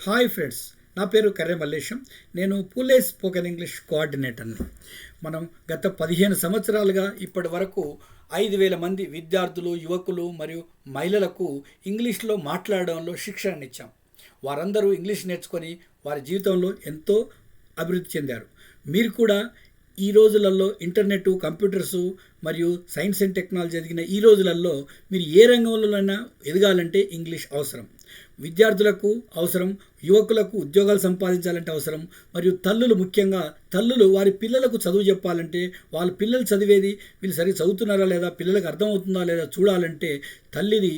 Hi friends, నా పేరు కర్రె మల్లేశం. నేను పూలే స్పోకెన్ ఇంగ్లీష్ కోఆర్డినేటర్ని. మనం గత 15 సంవత్సరాలుగా ఇప్పటి వరకు 5,000 మంది విద్యార్థులు, యువకులు మరియు మహిళలకు ఇంగ్లీష్లో మాట్లాడడంలో శిక్షణనిచ్చాం. వారందరూ ఇంగ్లీష్ నేర్చుకొని వారి జీవితంలో ఎంతో అభివృద్ధి చెందారు. మీరు కూడా ఈ రోజులలో ఇంటర్నెట్, కంప్యూటర్సు మరియు సైన్స్ అండ్ టెక్నాలజీ ఎదిగిన ఈ రోజులలో మీరు ఏ రంగంలోనైనా ఎదగాలంటే ఇంగ్లీష్ అవసరం. విద్యార్థులకు అవసరం, యువకులకు ఉద్యోగాలు సంపాదించాలంటే అవసరం, మరియు ముఖ్యంగా తల్లులు వారి పిల్లలకు చదువు చెప్పాలంటే, వాళ్ళ పిల్లలు చదివేది వీళ్ళు సరిగ్గా చదువుతున్నారా లేదా, పిల్లలకు అర్థమవుతుందా లేదా చూడాలంటే తల్లిది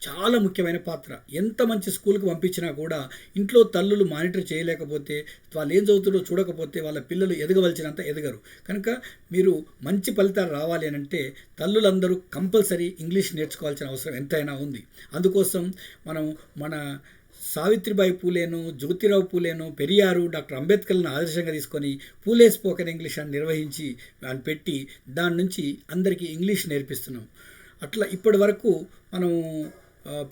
చాలా ముఖ్యమైన పాత్ర. ఎంత మంచి స్కూల్కి పంపించినా కూడా ఇంట్లో తల్లులు మానిటర్ చేయలేకపోతే, వాళ్ళు ఏం చదువుతుందో చూడకపోతే వాళ్ళ పిల్లలు ఎదగవలసినంత ఎదగరు. కనుక మీరు మంచి ఫలితాలు రావాలి అని అంటే తల్లులందరూ కంపల్సరీ ఇంగ్లీష్ నేర్చుకోవాల్సిన అవసరం ఎంతైనా ఉంది. అందుకోసం మనం మన సావిత్రిబాయి పూలేను, జ్యోతిరావు పూలేను, పెరియారు, డాక్టర్ అంబేద్కర్లను ఆదర్శంగా తీసుకొని పూలే స్పోకెన్ ఇంగ్లీష్ అని నిర్వహించి దాన్ని పెట్టి దాని నుంచి అందరికీ ఇంగ్లీష్ నేర్పిస్తున్నాం. అట్లా ఇప్పటి వరకు మనం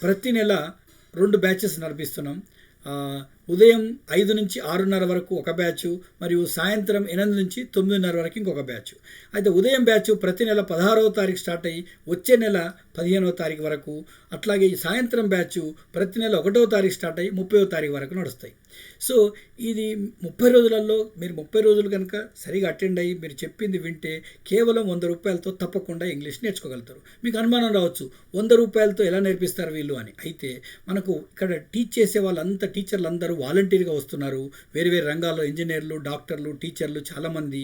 ప్రతి నెల 2 బ్యాచెస్ నడిపిస్తున్నాం. ఉదయం 5 నుంచి 6:30 వరకు ఒక బ్యాచ్, మరియు సాయంత్రం 8 నుంచి 9:30 వరకు ఇంకొక బ్యాచ్. అయితే ఉదయం బ్యాచ్ ప్రతి నెల 16వ తారీఖు స్టార్ట్ అయ్యి వచ్చే నెల 15వ తారీఖు వరకు, అట్లాగే ఈ సాయంత్రం బ్యాచ్ ప్రతి నెల 1వ తారీఖు స్టార్ట్ అయ్యి 30వ తారీఖు వరకు నడుస్తాయి. సో ఇది 30 రోజులలో మీరు 30 రోజులు కనుక సరిగా అటెండ్ అయ్యి మీరు చెప్పింది వింటే కేవలం 100 రూపాయలతో తప్పకుండా ఇంగ్లీష్ నేర్చుకోగలుగుతారు. మీకు అనుమానం రావచ్చు, 100 రూపాయలతో ఎలా నేర్పిస్తారు వీళ్ళు అని. అయితే మనకు ఇక్కడ టీచ్ చేసే వాళ్ళంతా టీచర్లు అందరూ వాలంటీర్గా వస్తున్నారు. వేరు వేరు రంగాల్లో ఇంజనీర్లు, డాక్టర్లు, టీచర్లు చాలామంది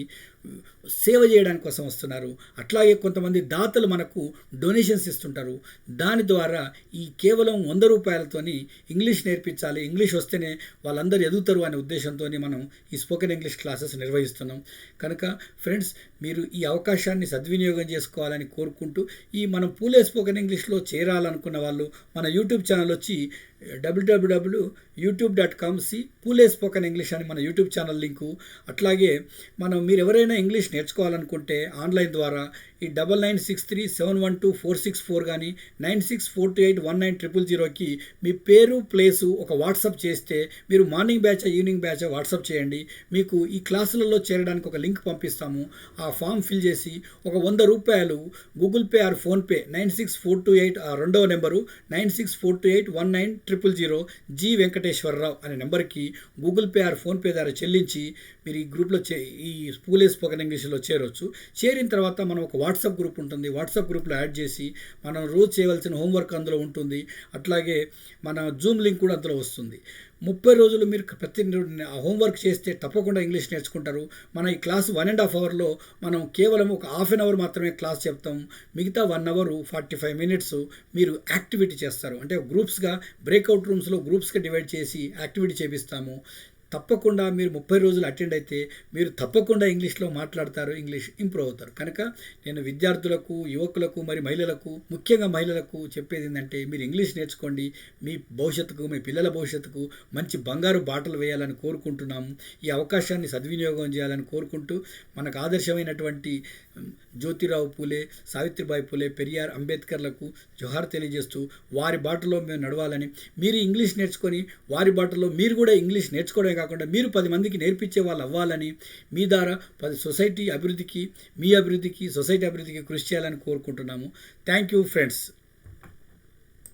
సేవ చేయడానికి కోసం వస్తున్నారు. అట్లాగే కొంతమంది దాతలు మనకు డొనేషన్స్ ఇస్తుంటారు. దాని ద్వారా ఈ కేవలం 100 రూపాయలతోని ఇంగ్లీష్ నేర్పించాలి, ఇంగ్లీష్ వస్తేనే వాళ్ళందరూ ఎదుగుతారు అనే ఉద్దేశంతో మనం ఈ స్పోకెన్ ఇంగ్లీష్ క్లాసెస్ నిర్వహిస్తున్నాం. కనుక ఫ్రెండ్స్, మీరు ఈ అవకాశాన్ని సద్వినియోగం చేసుకోవాలని కోరుకుంటూ, ఈ మనం పూలే స్పోకెన్ ఇంగ్లీష్లో చేరాలనుకున్న వాళ్ళు మన యూట్యూబ్ ఛానల్ వచ్చి www.youtube.com పూలే స్పోకెన్ ఇంగ్లీష్ అని మన యూట్యూబ్ ఛానల్ లింకు. అట్లాగే మీరు ఎవరైనా ఇంగ్లీష్ నేర్చుకోవాలనుకుంటే ఆన్లైన్ ద్వారా ఈ 9963712464 కానీ 9642819000కి మీ పేరు, ప్లేసు ఒక వాట్సాప్ చేస్తే, మీరు morning batch, evening batch WhatsApp చేయండి. మీకు ఈ క్లాసులలో చేరడానికి ఒక లింక్ పంపిస్తాము. ఆ ఫామ్ ఫిల్ చేసి ఒక 100 రూపాయలు గూగుల్ పే ఆర్ ఫోన్పే 96428 ఆ రెండవ నెంబరు 964281900 జి వెంకటేశ్వరరావు అనే నెంబర్కి గూగుల్ పే ఆర్ ఫోన్పే ద్వారా చెల్లించి మీరు ఈ గ్రూప్లో ఈ పూలే స్పోకెన్ ఇంగ్లీష్లో చేరవచ్చు. చేరిన తర్వాత మనం ఒక వాట్సాప్ గ్రూప్ ఉంటుంది. వాట్సాప్ గ్రూప్లో యాడ్ చేసి మనం రోజు చేయవలసిన హోంవర్క్ అందులో ఉంటుంది. అట్లాగే మన జూమ్ లింక్ కూడా అందులో వస్తుంది. 30 రోజులు మీరు ప్రతి హోంవర్క్ చేస్తే తప్పకుండా ఇంగ్లీష్ నేర్చుకుంటారు. మన ఈ క్లాస్ 1.5 అవర్లో మనం కేవలం ఒక హాఫ్ అన్ అవర్ మాత్రమే క్లాస్ చెప్తాం. మిగతా 1 అవర్ 45 మినిట్స్ మీరు యాక్టివిటీ చేస్తారు. అంటే గ్రూప్స్గా, బ్రేక్అవుట్ రూమ్స్లో గ్రూప్స్గా డివైడ్ చేసి యాక్టివిటీ చేపిస్తాము. తప్పకుండా మీరు 30 రోజులు అటెండ్ అయితే మీరు తప్పకుండా ఇంగ్లీష్లో మాట్లాడతారు, ఇంగ్లీష్ ఇంప్రూవ్ అవుతారు. కనుక నేను విద్యార్థులకు, యువకులకు మరియు మహిళలకు, ముఖ్యంగా మహిళలకు చెప్పేది ఏంటంటే, మీరు ఇంగ్లీష్ నేర్చుకోండి. మీ భవిష్యత్తుకు, మీ పిల్లల భవిష్యత్తుకు మంచి బంగారు బాటలు వేయాలని కోరుకుంటున్నాము. ఈ అవకాశాన్ని సద్వినియోగం చేయాలని కోరుకుంటూ, మనకు ఆదర్శమైనటువంటి జ్యోతిరావు పూలే, సావిత్రిబాయి పూలే, పెరియార్, అంబేద్కర్లకు జోహార్ తెలియజేస్తూ వారి బాటలో మేము నడవాలని, మీరు ఇంగ్లీష్ నేర్చుకొని వారి బాటలో మీరు కూడా ఇంగ్లీష్ నేర్చుకోవడమే కాకుండా మీరు 10 మందికి నేర్పించే వాళ్ళు అవ్వాలని, మీ ద్వారా సొసైటీ అభివృద్ధికి, మీ అభివృద్ధికి, సొసైటీ అభివృద్ధికి కృషి చేయాలని కోరుకుంటున్నాము. Thank you friends.